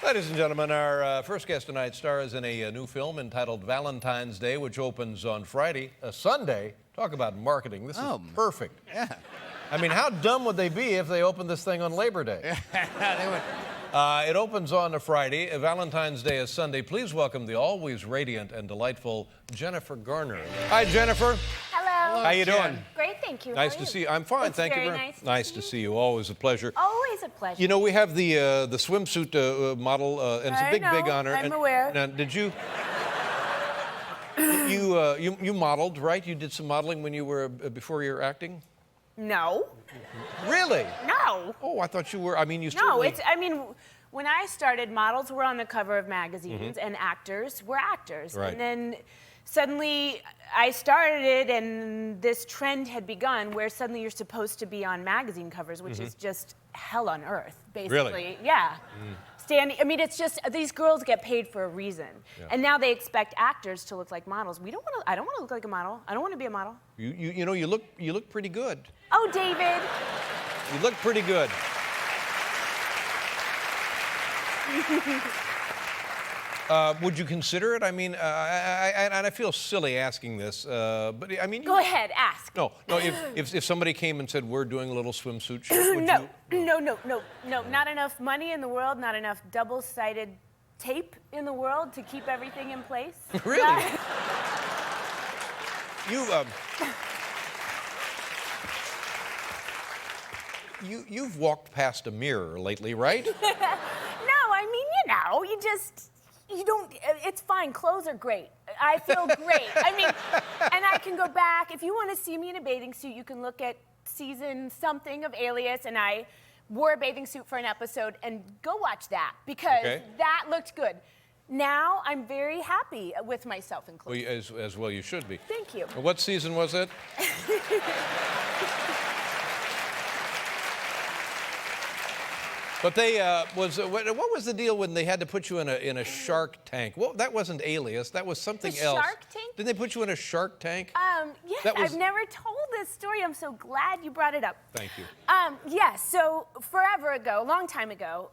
Ladies and gentlemen, our first guest tonight stars in a new film entitled Valentine's Day, which opens on Friday, Sunday. Talk about marketing. This is perfect. Yeah. I mean, how dumb would they be if they opened this thing on Labor Day? They would. It opens on a Friday. Valentine's Day is Sunday. Please welcome the always radiant and delightful Jennifer Garner. Hi, Jennifer. Hello. How you doing? Great, thank you. Nice to see you. I'm fine, It's thank you. very Nice to see you. Always a pleasure. Always a pleasure. You know, we have the swimsuit model, and it's a big honor. I'm aware. Now, did you? You modeled, right? You did some modeling when you were before your acting. No. Really? No. Oh, I thought you were. I mean, you. No, Certainly... I mean, when I started, models were on the cover of magazines, and actors were actors. Right. And then suddenly I started it, and this trend had begun where suddenly you're supposed to be on magazine covers, which is just hell on earth, basically. Really? Yeah. Standing. I mean, it's just these girls get paid for a reason, and now they expect actors to look like models. We don't want to. I don't want to look like a model. I don't want to be a model. You know, you look pretty good. Oh, David. You look pretty good. Would you consider it? I mean, I feel silly asking this, but I mean... Go ahead, ask. No, if somebody came and said, we're doing a little swimsuit shoot, would No, you? no. Not enough money in the world, not enough double-sided tape in the world to keep everything in place. Really? You've walked past a mirror lately, right? No, I mean, you don't, it's fine, clothes are great. I feel great. I mean, and I can go back, if you want to see me in a bathing suit, you can look at season something of Alias, and I wore a bathing suit for an episode, and go watch that, because that looked good. Now, I'm very happy with myself in clothes. Well, as well you should be. Thank you. What season was it? But they what was the deal when they had to put you in a shark tank? Well, that wasn't Alias. That was something else. Shark Tank? Didn't they put you in a shark tank? Yes, I've never told this story. I'm so glad you brought it up. Thank you. Yes, so forever ago, a long time ago,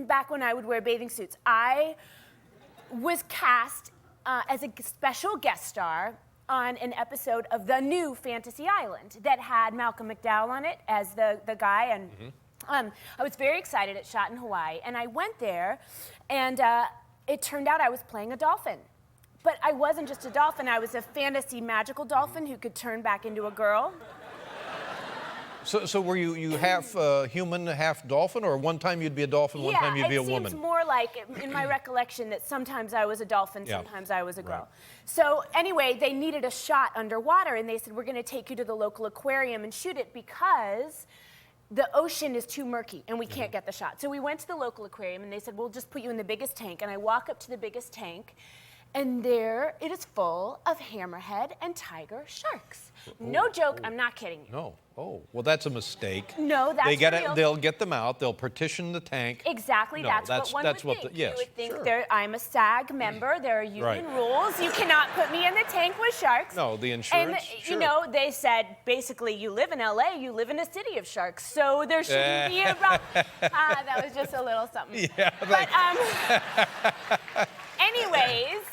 back when I would wear bathing suits, I was cast as a special guest star on an episode of the new Fantasy Island that had Malcolm McDowell on it as the guy, and I was very excited. It shot in Hawaii, and I went there, and it turned out I was playing a dolphin. But I wasn't just a dolphin. I was a fantasy magical dolphin who could turn back into a girl. So were you half human, half dolphin, or one time you'd be a dolphin, one time you'd be a woman? Yeah, it seems more like, in my recollection, that sometimes I was a dolphin, sometimes I was a girl. Right. So anyway, they needed a shot underwater, and they said, we're going to take you to the local aquarium and shoot it because the ocean is too murky and we can't get the shot. So we went to the local aquarium, and they said, we'll just put you in the biggest tank. And I walk up to the biggest tank, and there it is full of hammerhead and tiger sharks. No joke, I'm not kidding you. No. Oh, well, that's a mistake. No, that's real. They'll get them out. They'll partition the tank. Exactly, No, that's what one would think. Yes, you would think sure. I'm a SAG member. There are union rules. You cannot put me in the tank with sharks. No, the insurance. And sure. you know, they said basically, you live in LA, you live in a city of sharks, so there shouldn't be a problem. That was just a little something. Yeah. But anyways.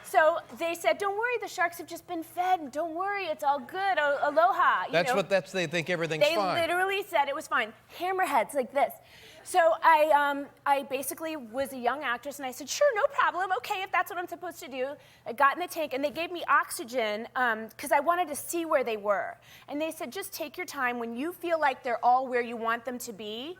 So they said, don't worry, the sharks have just been fed. Don't worry, it's all good. Aloha. They think everything's fine. They literally said it was fine. Hammerheads like this. So I basically was a young actress, and I said, sure, no problem. Okay, if that's what I'm supposed to do. I got in the tank, and they gave me oxygen because I wanted to see where they were. And they said, just take your time. When you feel like they're all where you want them to be,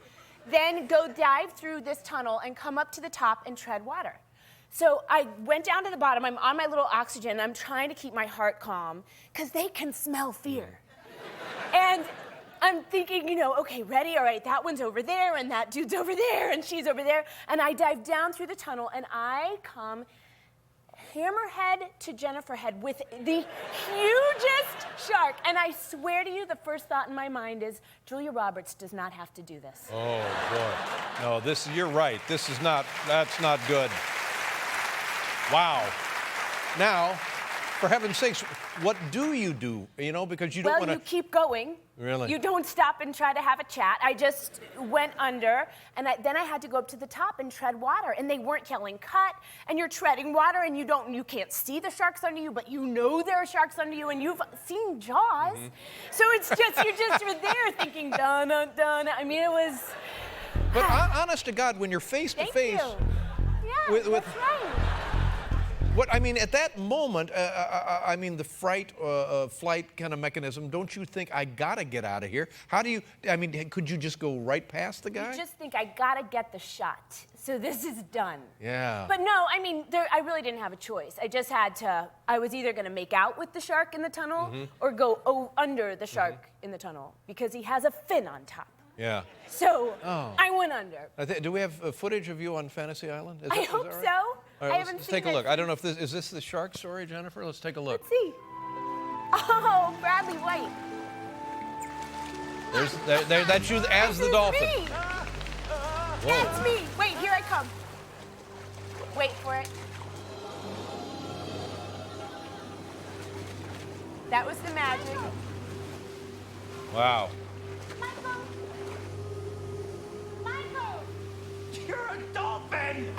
then go dive through this tunnel and come up to the top and tread water. So I went down to the bottom. I'm on my little oxygen. I'm trying to keep my heart calm because they can smell fear. And I'm thinking, you know, okay, ready? All right, that one's over there, and that dude's over there, and she's over there. And I dive down through the tunnel, and I come hammerhead to Jennifer head with the hugest shark. And I swear to you, the first thought in my mind is, Julia Roberts does not have to do this. Oh, boy. No, you're right. That's not good. Wow. Now, For heaven's sakes, what do? You know, because you don't want to. Well, you keep going. Really? You don't stop and try to have a chat. I just went under, and then I had to go up to the top and tread water. And they weren't yelling cut, and you're treading water, and you can't see the sharks under you, but you know there are sharks under you, and you've seen Jaws. So it's just you're there thinking dun dun dun. I mean, it was. But honest to God, when you're face to face. Thank you. Yeah, that's right. What I mean, at that moment, I mean, the flight kind of mechanism. Don't you think I gotta get out of here? How do you? I mean, could you just go right past the guy? You just think I gotta get the shot, so this is done. Yeah. But no, I mean, I really didn't have a choice. I just had to. I was either gonna make out with the shark in the tunnel or go under the shark in the tunnel because he has a fin on top. Yeah. So I went under. Do we have footage of you on Fantasy Island? I hope right? so. All right, I haven't let's seen take a it. look. I don't know if is this the shark story, Jennifer? Let's take a look. Let's see. Oh, Bradley White. That's you as the dolphin. Me. That's me. Wait, here I come. Wait for it. That was the magic. Wow. Michael. You're a dolphin!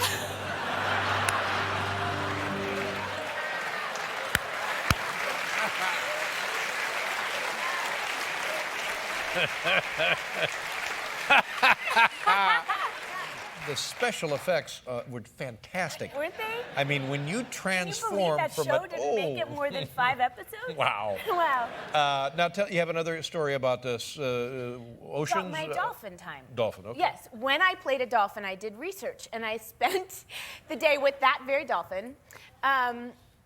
The special effects were fantastic. Weren't they? I mean, when you Can you believe transform that from show an didn't make it more than 5 episodes? Wow. Wow. Now, you have another story about this oceans. My dolphin time. Dolphin, okay. Yes, when I played a dolphin, I did research, and I spent the day with that very dolphin,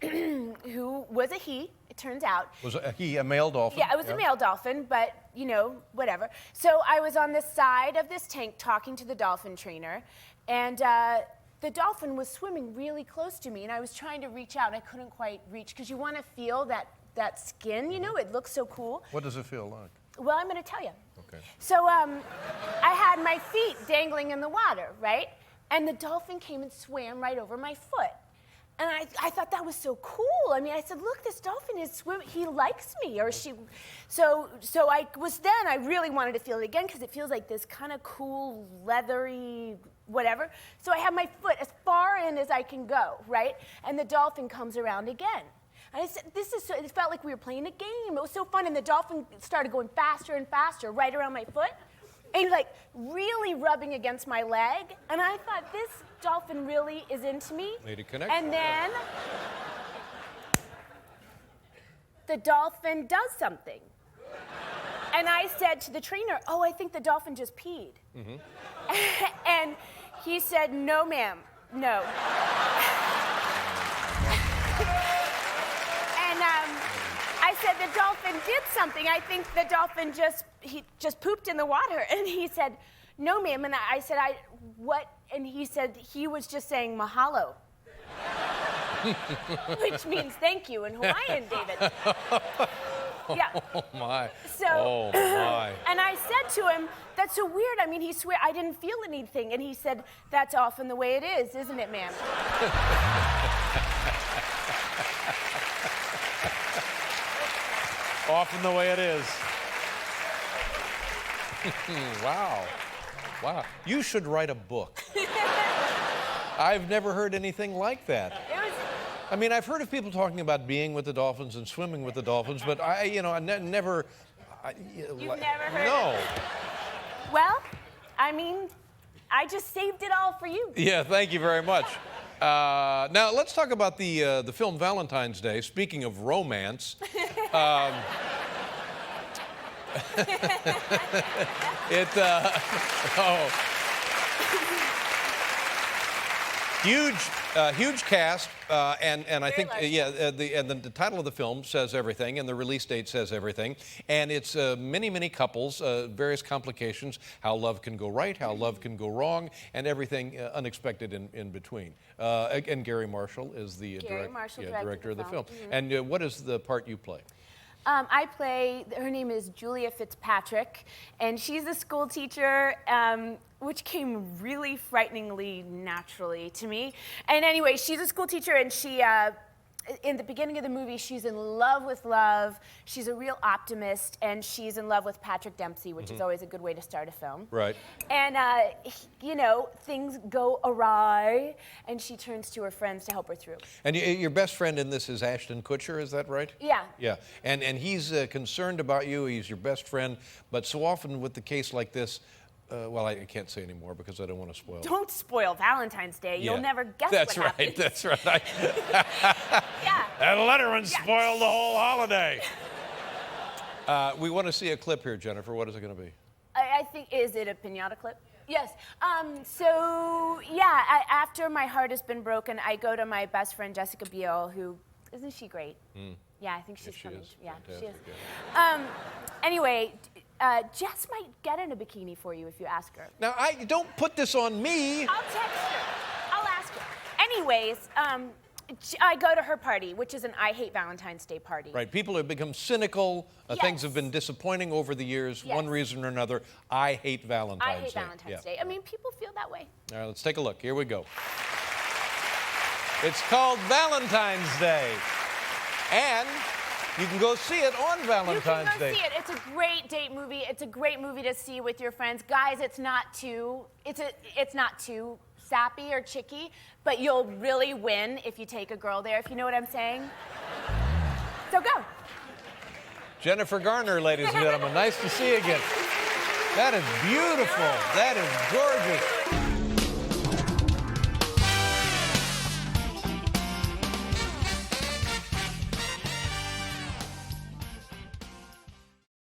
who was a he, it turns out. Was he a male dolphin? Yeah, it was a male dolphin, but, you know, whatever. So I was on the side of this tank talking to the dolphin trainer, and the dolphin was swimming really close to me, and I was trying to reach out, and I couldn't quite reach, because you want to feel that skin, you know, it looks so cool. What does it feel like? Well, I'm going to tell you. Okay. So I had my feet dangling in the water, right? And the dolphin came and swam right over my foot. And I thought that was so cool. I mean, I said, look, this dolphin is swimming. He likes me, or she. So I really wanted to feel it again because it feels like this kind of cool, leathery, whatever. So I have my foot as far in as I can go, right? And the dolphin comes around again. And I said, it felt like we were playing a game. It was so fun. And the dolphin started going faster and faster right around my foot. And like really rubbing against my leg. And I thought, this dolphin really is into me. Made a connection. And then the dolphin does something. And I said to the trainer, oh, I think the dolphin just peed. And he said, no, ma'am, no. I said, the dolphin did something. I think the dolphin just pooped in the water. And he said, no, ma'am. And I said, what? And he said, he was just saying mahalo. Which means thank you in Hawaiian, David. Yeah. Oh, my. So, oh, my. And I said to him, that's so weird. I mean, he swear I didn't feel anything. And he said, that's often the way it is, isn't it, ma'am? Often the way it is. Wow. Wow. You should write a book. I've never heard anything like that. I mean, I've heard of people talking about being with the dolphins and swimming with the dolphins, but I never. You've never heard No. of it? Well, I mean, I just saved it all for you. Yeah, thank you very much. Now, let's talk about the film Valentine's Day. Speaking of romance. Huge cast, and I think the title of the film says everything, and the release date says everything, and it's many couples, various complications, how love can go right, how love can go wrong, and everything unexpected in between. And Gary Marshall is the director of the film. And what is the part you play? I play, her name is Julia Fitzpatrick, and she's a school teacher, which came really frighteningly naturally to me. And anyway, she's a school teacher, and in the beginning of the movie, she's in love with love. She's a real optimist, and she's in love with Patrick Dempsey, which is always a good way to start a film. Right. And, you know, things go awry, and she turns to her friends to help her through. And your best friend in this is Ashton Kutcher, is that right? Yeah. Yeah, and he's concerned about you. He's your best friend, but so often with the case like this, well, I can't say anymore because I don't want to spoil it. Don't spoil Valentine's Day. Yeah. You'll never guess That's what right. happens. That's right. Yeah. And Letterman spoiled the whole holiday. We want to see a clip here, Jennifer. What is it going to be? I think, is it a piñata clip? Yes. So, yeah, after my heart has been broken, I go to my best friend, Jessica Biel, who, isn't she great? Yeah, I think she's She coming. is. Yeah, she is. Fantastic, Anyway, Jess might get in a bikini for you if you ask her. Now, don't put this on me. I'll text her. I'll ask her. Anyways, I go to her party, which is an I Hate Valentine's Day party. Right, people have become cynical. Things Yes. have been disappointing over the years, Yes. one reason or another. I hate Valentine's I hate Day. Valentine's Day. I mean, people feel that way. All right, let's take a look. Here we go. It's called Valentine's Day. And you can go see it on Valentine's You can go Day. see it. It's a great date movie. It's a great movie to see with your friends. Guys, it's not too sappy or chicky, but you'll really win if you take a girl there, if you know what I'm saying. So go. Jennifer Garner, ladies and gentlemen. Nice to see you again. That is beautiful. That is gorgeous.